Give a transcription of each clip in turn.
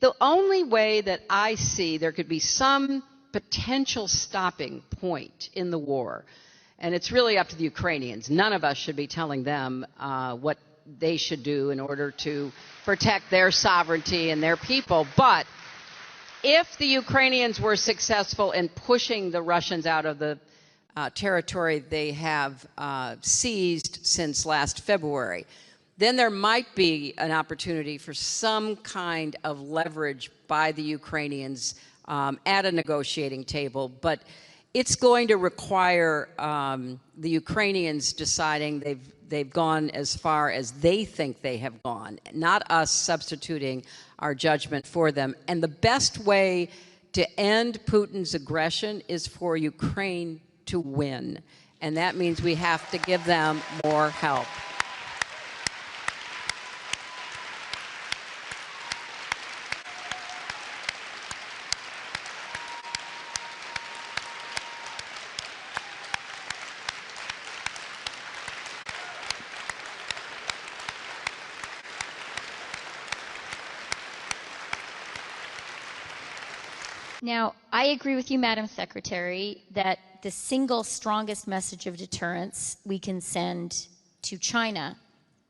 The only way that I see there could be some potential stopping point in the war, and it's really up to the Ukrainians. None of us should be telling them what they should do in order to protect their sovereignty and their people. But if the Ukrainians were successful in pushing the Russians out of the territory they have seized since last February, then there might be an opportunity for some kind of leverage by the Ukrainians at a negotiating table. But it's going to require the Ukrainians deciding they've gone as far as they think they have gone, not us substituting our judgment for them. And the best way to end Putin's aggression is for Ukraine to win. And that means we have to give them more help. Now, I agree with you, Madam Secretary, that the single strongest message of deterrence we can send to China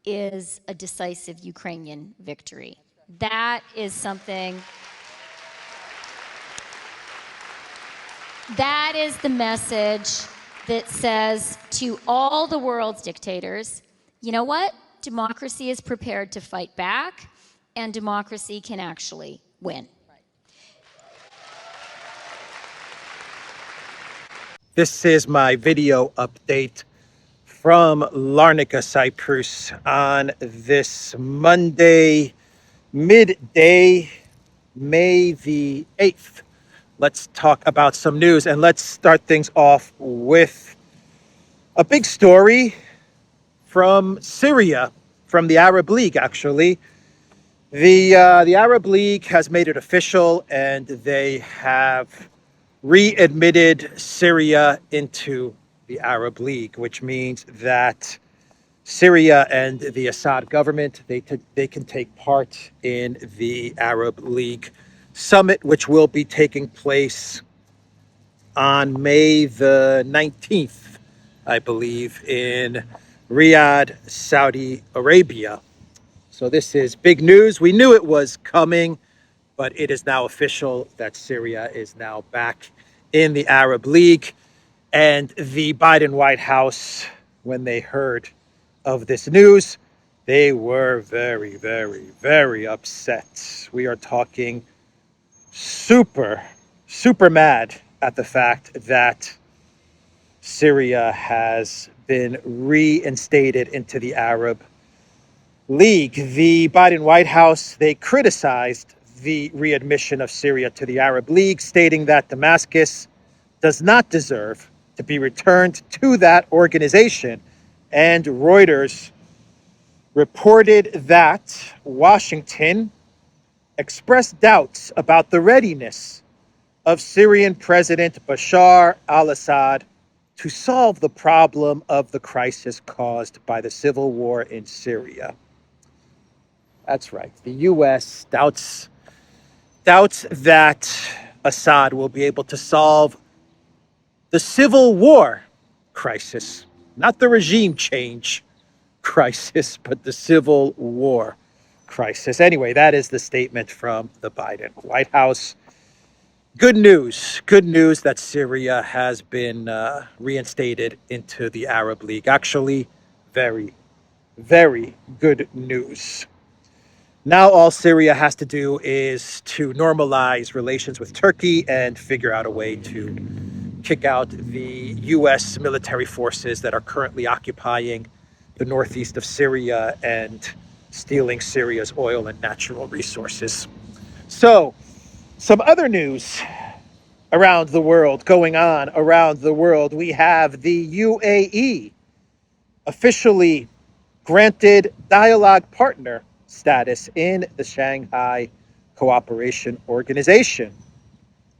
is a decisive Ukrainian victory. That is something, that is the message that says to all the world's dictators, you know what? Democracy is prepared to fight back, and democracy can actually win. This is my video update from Larnaca, Cyprus on this Monday, midday, May the 8th. Let's talk about some news, and let's start things off with a big story from Syria, from the Arab League, actually. The Arab League has made it official, and they have readmitted Syria into the Arab League, which means that Syria and the Assad government, they can take part in the Arab League summit, which will be taking place on May the 19th, I believe, in Riyadh, Saudi Arabia. So this is big news. We knew it was coming, but it is now official that Syria is now back in the Arab League. And the Biden White House, when they heard of this news, they were very, very, very upset. We are talking super mad at the fact that Syria has been reinstated into the Arab League. The Biden White House, they criticized the readmission of Syria to the Arab League, stating that Damascus does not deserve to be returned to that organization. And Reuters reported that Washington expressed doubts about the readiness of Syrian President Bashar al-Assad to solve the problem of the crisis caused by the civil war in Syria. That's right. The U.S. doubts that Assad will be able to solve the civil war crisis, not the regime change crisis, but the civil war crisis. Anyway, that is the statement from the Biden White House. Good news that Syria has been reinstated into the Arab League. Actually, very, very good news. Now all Syria has to do is to normalize relations with Turkey and figure out a way to kick out the U.S. military forces that are currently occupying the northeast of Syria and stealing Syria's oil and natural resources. So, some other news around the world, going on around the world. We have the UAE officially granted dialogue partner status in the Shanghai Cooperation Organization.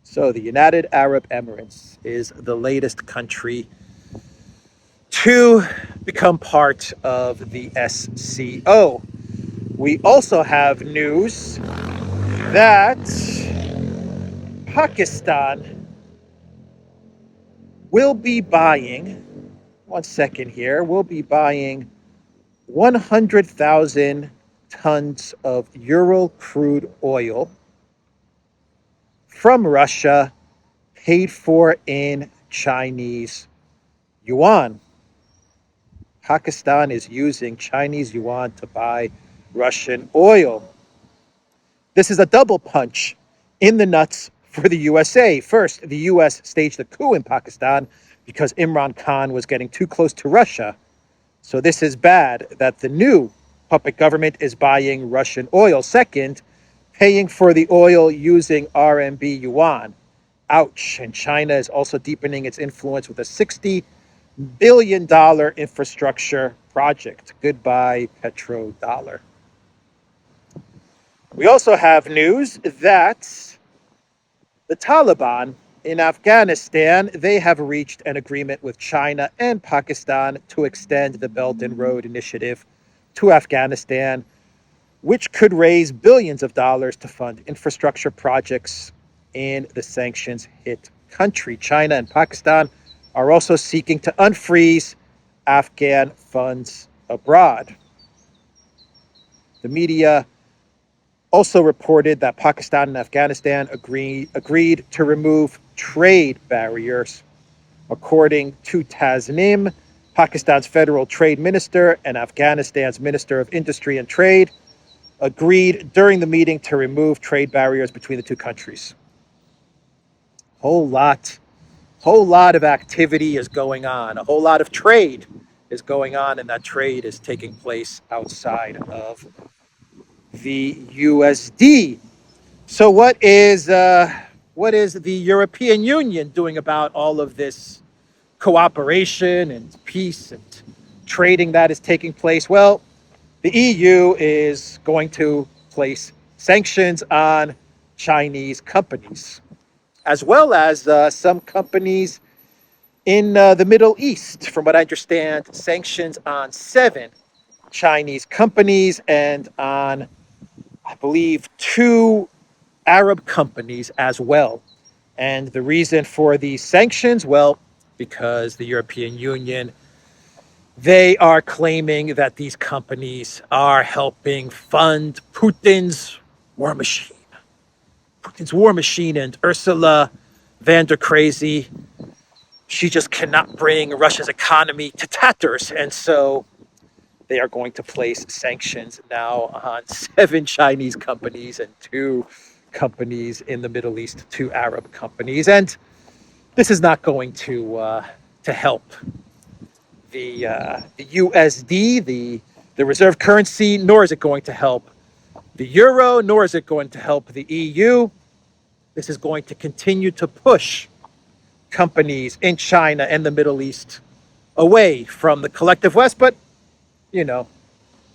So the United Arab Emirates is the latest country to become part of the SCO. We also have news that Pakistan will be buying, one second here, will be buying 100,000 tons of Ural crude oil from Russia, paid for in Chinese yuan. Pakistan is using Chinese yuan to buy Russian oil. This is a double punch in the nuts for the USA. First, the US staged a coup in Pakistan because Imran Khan was getting too close to Russia. So this is bad that the new puppet government is buying Russian oil. Second, paying for the oil using RMB yuan. Ouch. And China is also deepening its influence with a $60 billion infrastructure project. Goodbye, petrodollar. We also have news that the Taliban in Afghanistan, they have reached an agreement with China and Pakistan to extend the Belt and Road Initiative to Afghanistan, which could raise billions of dollars to fund infrastructure projects in the sanctions-hit country. China and Pakistan are also seeking to unfreeze Afghan funds abroad. The media also reported that Pakistan and Afghanistan agreed to remove trade barriers. According to Tasnim, Pakistan's federal trade minister and Afghanistan's minister of industry and trade agreed during the meeting to remove trade barriers between the two countries. Whole lot of activity is going on. A whole lot of trade is going on, and that trade is taking place outside of the USD. So what is the European Union doing about all of this cooperation and peace and trading that is taking place? Well, the EU is going to place sanctions on Chinese companies, as well as some companies in the Middle East. From what I understand, sanctions on 7 Chinese companies and on, I believe, 2 Arab companies as well. And the reason for these sanctions, well, because the European Union, they are claiming that these companies are helping fund Putin's war machine. Putin's war machine, and Ursula von der Crazy, she just cannot bring Russia's economy to tatters. And so they are going to place sanctions now on 7 Chinese companies and 2 companies in the Middle East, 2 Arab companies. And this is not going to help the USD, the reserve currency, nor is it going to help the euro, nor is it going to help the EU. This is going to continue to push companies in China and the Middle East away from the collective West. But you know,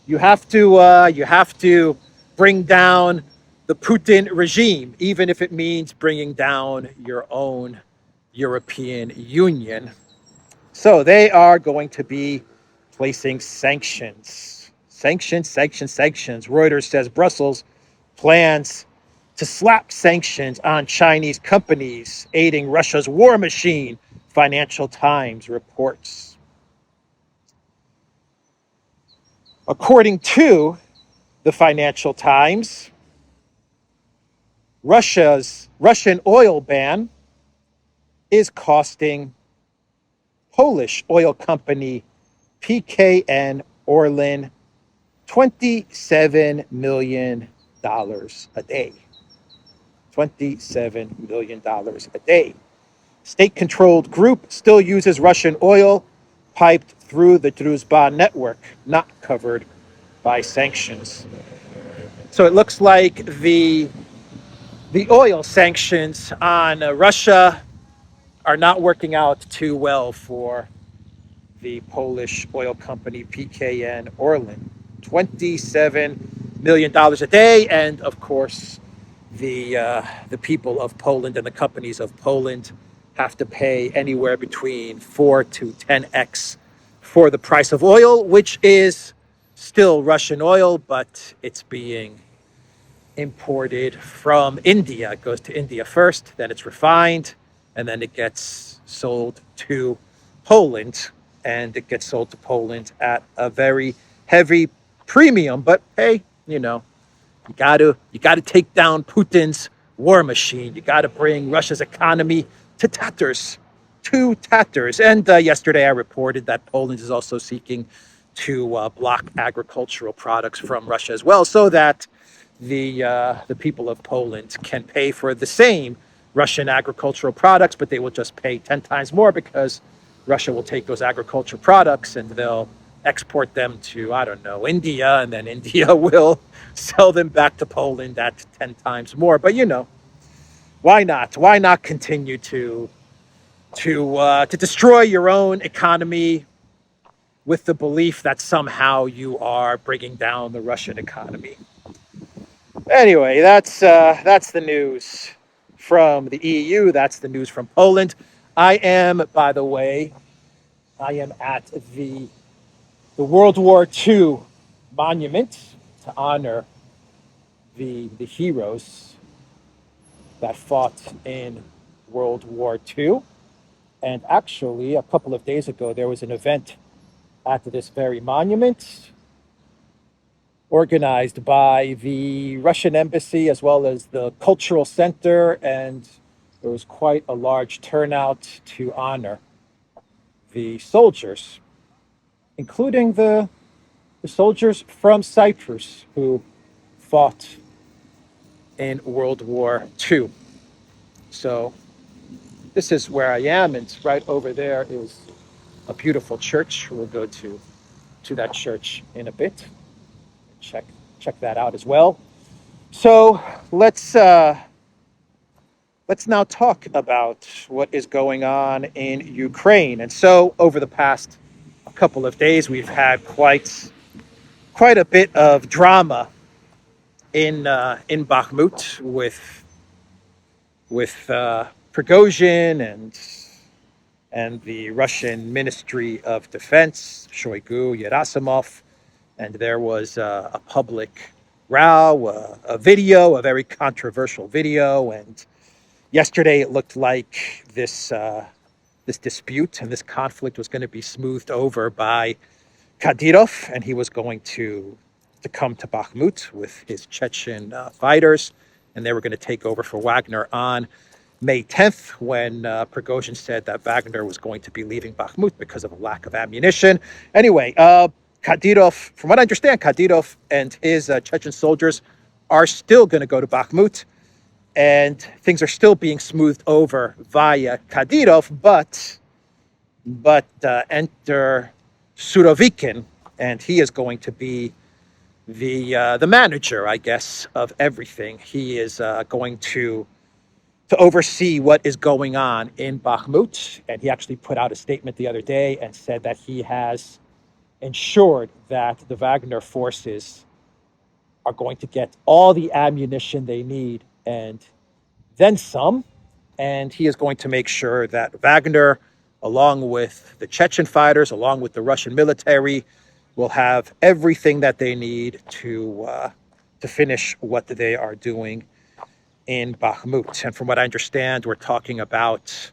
you have to bring down the Putin regime, even if it means bringing down your own European Union. So they are going to be placing sanctions. Sanctions. Reuters says Brussels plans to slap sanctions on Chinese companies aiding Russia's war machine, Financial Times reports. According to the Financial Times, Russian oil ban is costing Polish oil company PKN Orlen $27 million a day. $27 million a day. State-controlled group still uses Russian oil piped through the Druzhba network, not covered by sanctions. So it looks like the oil sanctions on Russia are not working out too well for the Polish oil company PKN Orlen. $27 million a day, and of course, the people of Poland and the companies of Poland have to pay anywhere between 4 to 10x for the price of oil, which is still Russian oil, but it's being imported from India. It goes to India first, then it's refined, and then it gets sold to Poland. And it gets sold to Poland at a very heavy premium. But hey, you gotta take down Putin's war machine. You gotta bring Russia's economy to tatters. And yesterday I reported that Poland is also seeking to block agricultural products from Russia as well, so that the people of Poland can pay for the same Russian agricultural products, but they will just pay 10 times more because Russia will take those agricultural products and they'll export them to, I don't know, India, and then India will sell them back to Poland at 10 times more. But why not? Why not continue to destroy your own economy with the belief that somehow you are bringing down the Russian economy? Anyway, that's the news from the EU. That's the news from Poland. By the way, I am at the World War II monument to honor the heroes that fought in World War II. And actually, a couple of days ago, there was an event at this very monument organized by the Russian embassy as well as the cultural center, and there was quite a large turnout to honor the soldiers, including the soldiers from Cyprus who fought in World War II. So this is where I am, and right over there is a beautiful church. We'll go to that church in a bit. Check that out as well. So let's now talk about what is going on in Ukraine. And so over the past couple of days, we've had quite a bit of drama in Bakhmut with Prigozhin and the Russian Ministry of Defense, Shoigu, Gerasimov. And there was a public row, a very controversial video. And yesterday it looked like this dispute and this conflict was going to be smoothed over by Kadyrov, and he was going to come to Bakhmut with his Chechen fighters, and they were going to take over for Wagner on May 10th, when Prigozhin said that Wagner was going to be leaving Bakhmut because of a lack of ammunition. Anyway, Kadyrov, from what I understand, Kadyrov and his Chechen soldiers are still going to go to Bakhmut, and things are still being smoothed over via Kadyrov, but enter Surovikin, and he is going to be the manager, I guess, of everything. He is going to oversee what is going on in Bakhmut, and he actually put out a statement the other day and said that he has ensured that the Wagner forces are going to get all the ammunition they need and then some, and he is going to make sure that Wagner, along with the Chechen fighters, along with the Russian military, will have everything that they need to finish what they are doing in Bakhmut. And from what I understand, we're talking about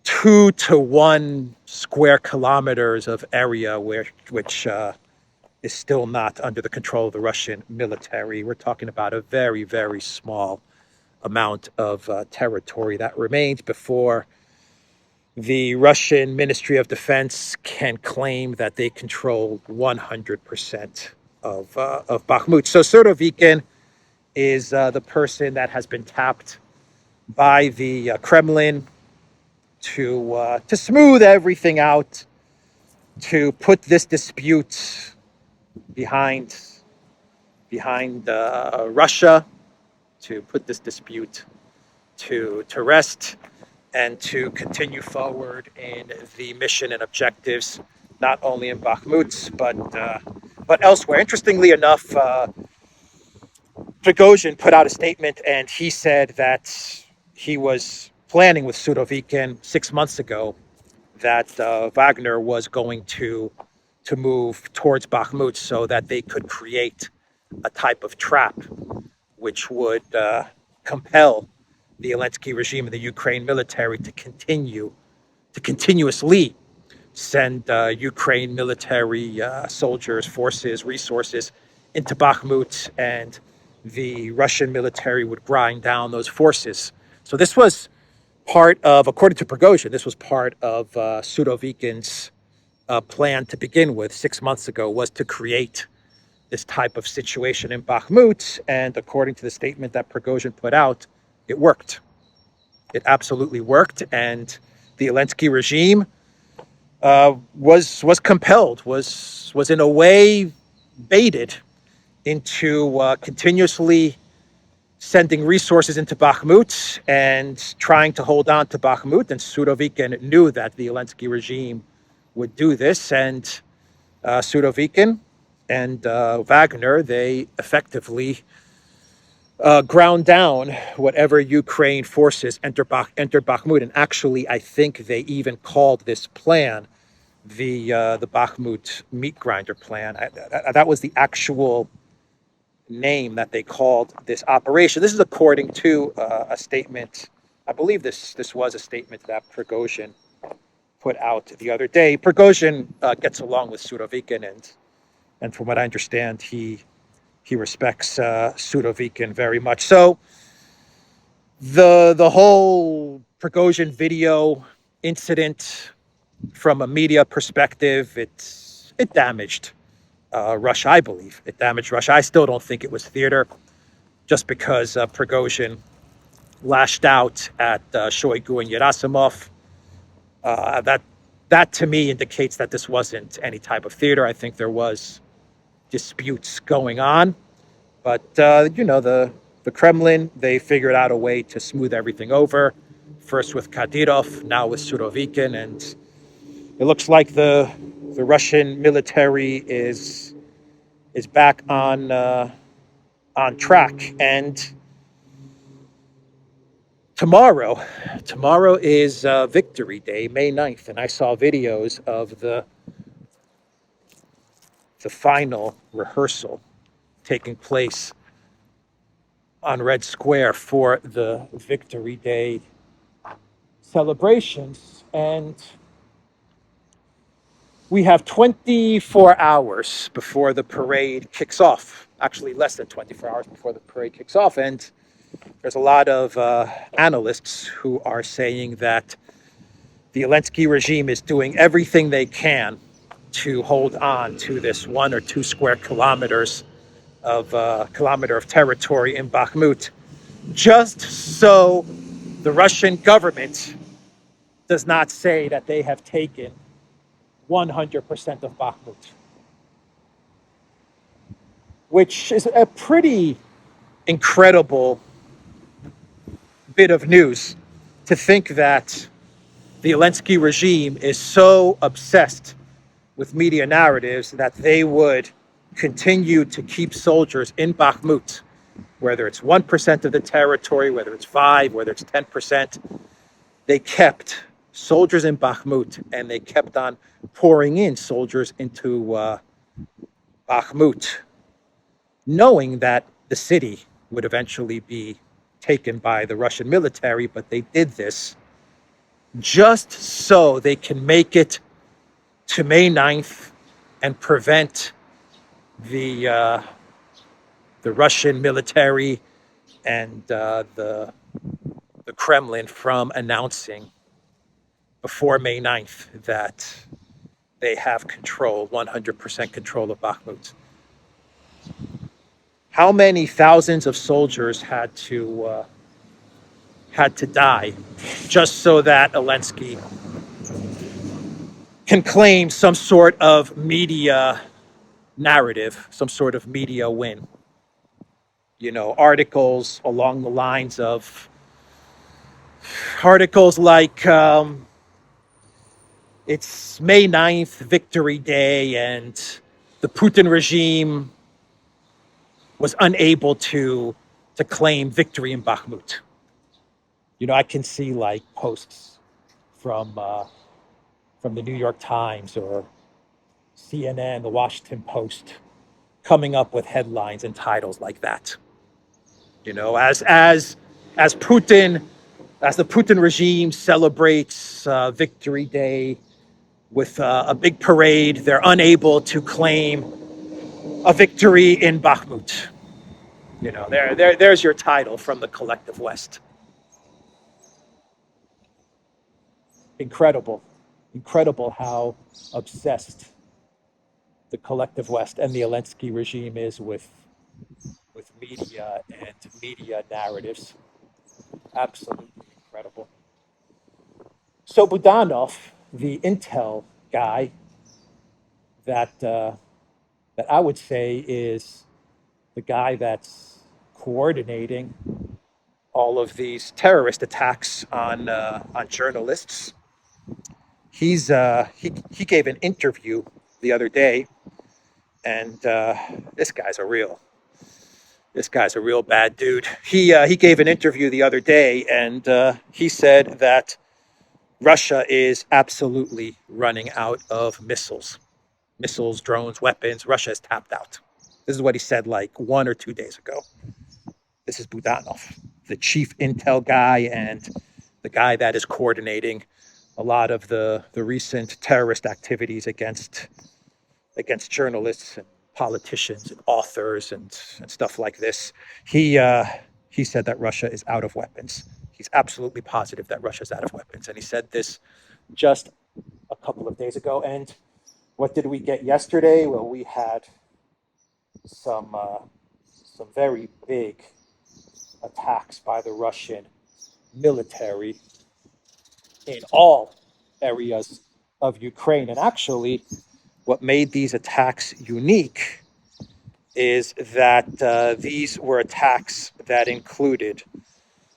2 to 1 square kilometers of area which is still not under the control of the Russian military. We're talking about a very, very small amount of territory that remains before the Russian Ministry of Defense can claim that they control 100% of Bakhmut. So Surovikin is the person that has been tapped by the Kremlin to smooth everything out, to put this dispute behind Russia, to put this dispute to rest, and to continue forward in the mission and objectives, not only in Bakhmut but elsewhere. Interestingly enough, Prigozhin put out a statement, and he said that he was planning with Surovikin 6 months ago that Wagner was going to move towards Bakhmut so that they could create a type of trap which would compel the Zelensky regime and the Ukraine military to continuously send Ukraine military soldiers, forces, resources into Bakhmut, and the Russian military would grind down those forces. So this was part of, according to Prigozhin, this was part of Surovikin's plan to begin with 6 months ago, was to create this type of situation in Bakhmut. And according to the statement that Prigozhin put out, it worked. It absolutely worked. And the Zelensky regime was compelled, was in a way baited into continuously sending resources into Bakhmut and trying to hold on to Bakhmut. And Surovikin knew that the Zelensky regime would do this. And Surovikin and Wagner, they effectively ground down whatever Ukraine forces entered Bakhmut. And actually, I think they even called this plan the Bakhmut meat grinder plan. That was the actual name that they called this operation. This is according to a statement. I believe this was a statement that Prigozhin put out the other day. Prigozhin gets along with Surovikin, and from what I understand, he respects Surovikin very much. So the whole Prigozhin video incident, from a media perspective, it damaged Russia, I believe. It damaged Russia. I still don't think it was theater, just because Prigozhin lashed out at Shoigu and Gerasimov. That to me indicates that this wasn't any type of theater. I think there was disputes going on, but the Kremlin, they figured out a way to smooth everything over. First with Kadyrov, now with Surovikin, and it looks like the Russian military is back on track. And tomorrow is Victory Day, May 9th, and I saw videos of the final rehearsal taking place on Red Square for the Victory Day celebrations. And we have 24 hours before the parade kicks off. Actually, less than 24 hours before the parade kicks off. And there's a lot of analysts who are saying that the Zelensky regime is doing everything they can to hold on to this 1 or 2 square kilometers of territory in Bakhmut, just so the Russian government does not say that they have taken 100% of Bakhmut, which is a pretty incredible bit of news, to think that the Zelensky regime is so obsessed with media narratives that they would continue to keep soldiers in Bakhmut, whether it's 1% of the territory, whether it's 5%, whether it's 10%. They kept soldiers in Bakhmut, and they kept on pouring in soldiers into Bakhmut, knowing that the city would eventually be taken by the Russian military. But they did this just so they can make it to May 9th and prevent the Russian military and the Kremlin from announcing before May 9th that they have 100% control of Bakhmut. How many thousands of soldiers had to die just so that Zelensky can claim some sort of media narrative, some sort of media win? Articles along the lines of like it's May 9th, Victory Day, and the Putin regime was unable to claim victory in Bakhmut. I can see like posts from the New York Times or CNN, the Washington Post, coming up with headlines and titles like that. You know, as Putin, as the Putin regime celebrates Victory Day with a big parade, they're unable to claim a victory in Bakhmut. You know, there's your title from the collective West. Incredible, incredible how obsessed the collective West and the Zelensky regime is with media and media narratives. Absolutely incredible. So Budanov, the intel guy, that I would say is the guy that's coordinating all of these terrorist attacks on journalists. He gave an interview the other day, and this guy's a real bad dude. He gave an interview the other day, and he said that Russia is absolutely running out of missiles, drones, weapons. Russia is tapped out. This is what he said like 1 or 2 days ago. This is Budanov, the chief intel guy and the guy that is coordinating a lot of the recent terrorist activities against journalists and politicians and authors and stuff like this. He said that Russia is out of weapons. He's absolutely positive that Russia's out of weapons. And he said this just a couple of days ago. And what did we get yesterday? Well, we had some very big attacks by the Russian military in all areas of Ukraine. And actually, what made these attacks unique is that these were attacks that included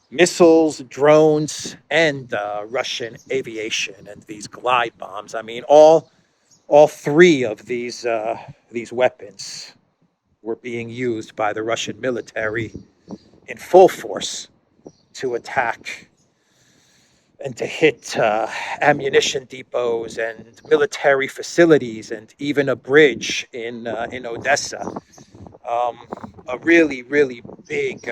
missiles, drones, and Russian aviation and these glide bombs. I mean, all three of these weapons were being used by the Russian military in full force to attack and to hit ammunition depots and military facilities and even a bridge in Odessa. A really, really big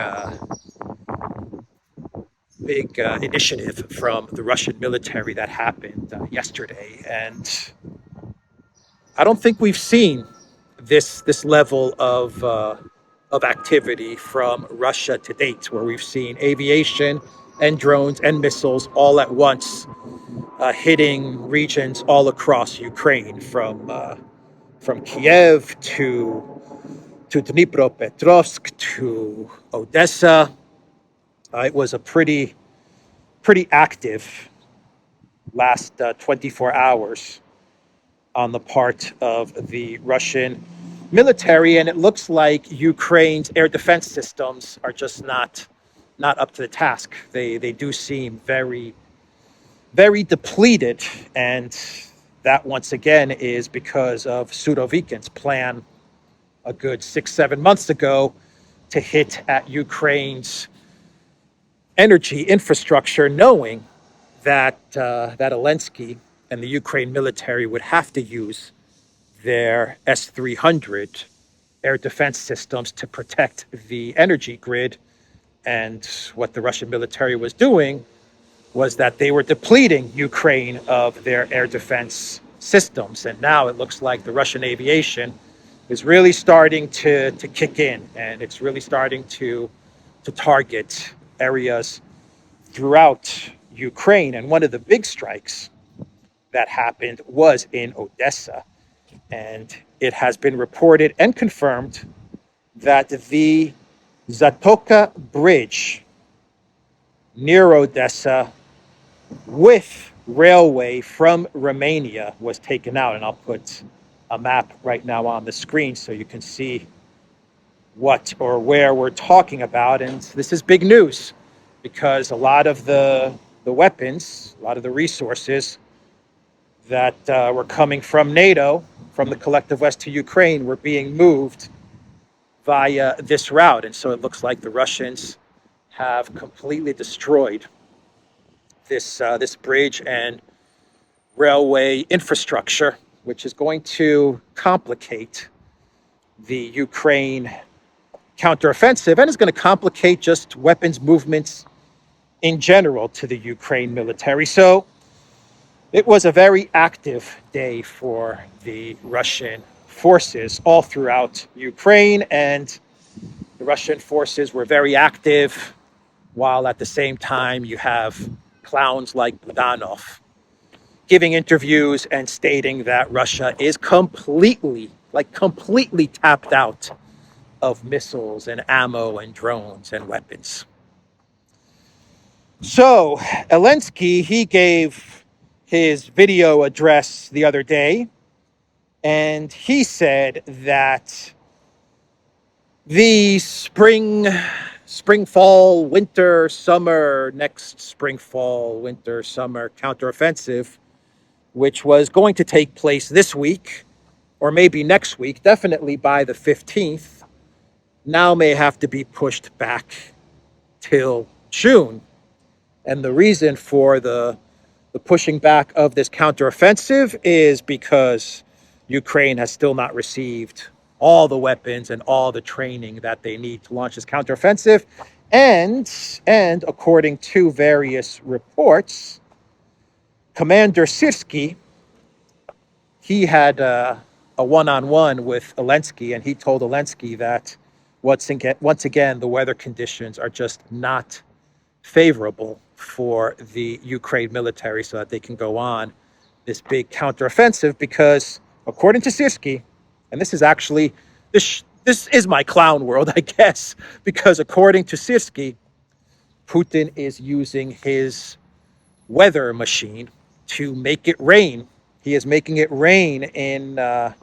initiative from the Russian military that happened yesterday. And I don't think we've seen this level of activity from Russia to date, where we've seen aviation and drones and missiles all at once hitting regions all across Ukraine, from Kiev to Dnipropetrovsk to Odessa. It was a pretty active last 24 hours on the part of the Russian military, and it looks like Ukraine's air defense systems are just not up to the task. They do seem very, very depleted, and that once again is because of Surovikin's plan a good 6-7 months ago to hit at Ukraine's energy infrastructure, knowing that Zelensky and the Ukraine military would have to use their S-300 air defense systems to protect the energy grid. And what the Russian military was doing was that they were depleting Ukraine of their air defense systems. And now it looks like the Russian aviation is really starting to kick in, and it's really starting to target areas throughout Ukraine. And one of the big strikes that happened was in Odessa. And it has been reported and confirmed that the Zatoka Bridge near Odessa with railway from Romania was taken out. And I'll put a map right now on the screen so you can see what or where we're talking about. And this is big news, because a lot of the weapons, a lot of the resources that were coming from NATO, from the collective West to Ukraine, were being moved via this route. And so it looks like the Russians have completely destroyed this bridge and railway infrastructure, which is going to complicate the Ukraine counteroffensive, and it's going to complicate just weapons movements in general to the Ukraine military. So it was a very active day for the Russian forces all throughout Ukraine, and the Russian forces were very active, while at the same time you have clowns like Budanov giving interviews and stating that Russia is completely tapped out of missiles and ammo and drones and weapons. So Zelensky, he gave his video address the other day, and he said that the spring, fall, winter, summer, next spring, fall, winter, summer counteroffensive, which was going to take place this week or maybe next week, definitely by the 15th, now may have to be pushed back till June. And the reason for the pushing back of this counteroffensive is because Ukraine has still not received all the weapons and all the training that they need to launch this counteroffensive. And according to various reports, Commander Syrsky, he had a one-on-one with Zelensky, and he told Zelensky that once again, the weather conditions are just not favorable for the Ukraine military so that they can go on this big counteroffensive, because according to Syrsky, and this is actually, this is my clown world, I guess, because according to Syrsky, Putin is using his weather machine to make it rain. He is making it rain in the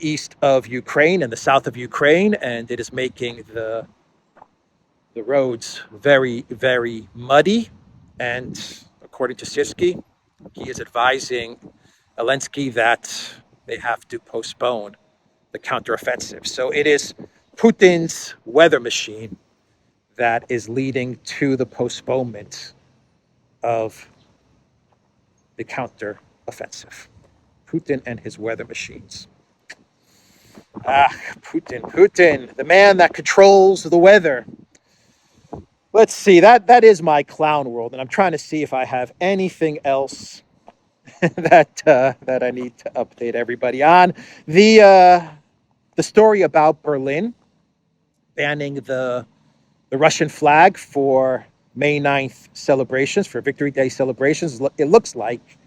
east of Ukraine and the south of Ukraine, and it is making the roads very, very muddy. And according to Syrsky, he is advising Zelensky that they have to postpone the counteroffensive. So it is Putin's weather machine that is leading to the postponement of the counteroffensive. Putin and his weather machines. Putin, the man that controls the weather. Let's see, that is my clown world, and I'm trying to see if I have anything else that I need to update everybody on. The story about Berlin banning the Russian flag for May 9th celebrations, for Victory Day celebrations. It looks like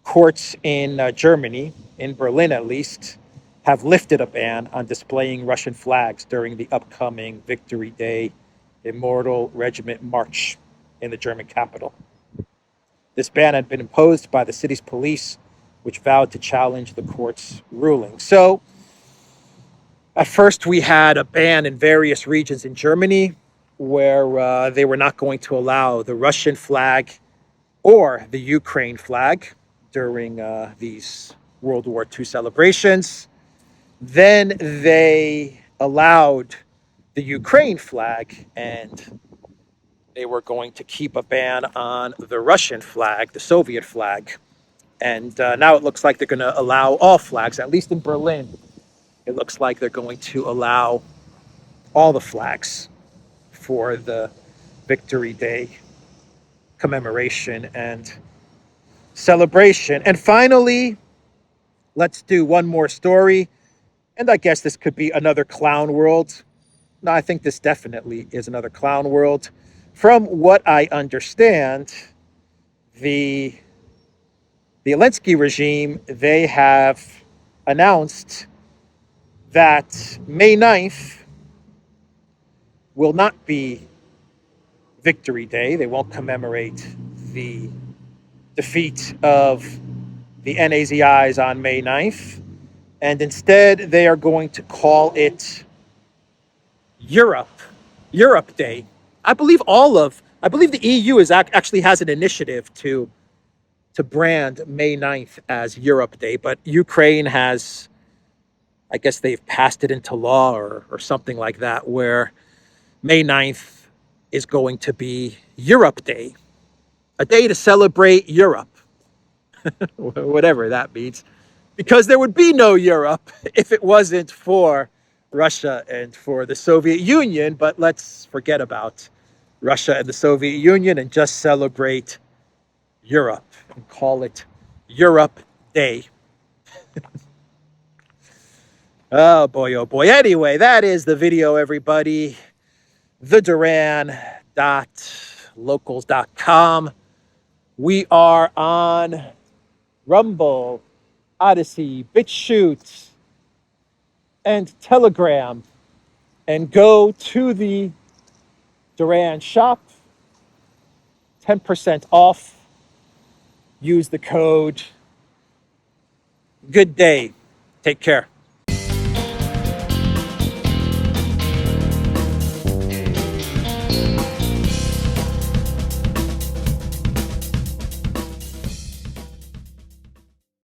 courts in Germany, in Berlin at least, have lifted a ban on displaying Russian flags during the upcoming Victory Day Immortal Regiment March in the German capital. This ban had been imposed by the city's police, which vowed to challenge the court's ruling. So, at first we had a ban in various regions in Germany where they were not going to allow the Russian flag or the Ukraine flag during these World War II celebrations. Then they allowed the Ukraine flag, and they were going to keep a ban on the Russian flag, the Soviet flag. And now it looks like they're going to allow all flags, at least in Berlin. It looks like they're going to allow all the flags for the Victory Day commemoration and celebration. And finally, let's do one more story. And I guess this could be another clown world. No, I think this definitely is another clown world. From what I understand, the Zelensky regime, they have announced that May 9th will not be Victory Day. They won't commemorate the defeat of the Nazis on May 9th. And instead, they are going to call it Europe Day. I believe the EU actually has an initiative to brand May 9th as Europe Day, but Ukraine has, I guess they've passed it into law or something like that, where May 9th is going to be Europe Day, a day to celebrate Europe, whatever that means, because there would be no Europe if it wasn't for Russia and for the Soviet Union, but let's forget about Russia and the Soviet Union and just celebrate Europe and call it Europe Day. Oh boy, oh boy. Anyway, that is the video, everybody. TheDuran.locals.com. We are on Rumble, Odysee, BitChute, and Telegram. And go to the Duran shop. 10% off. Use the code. Good day. Take care.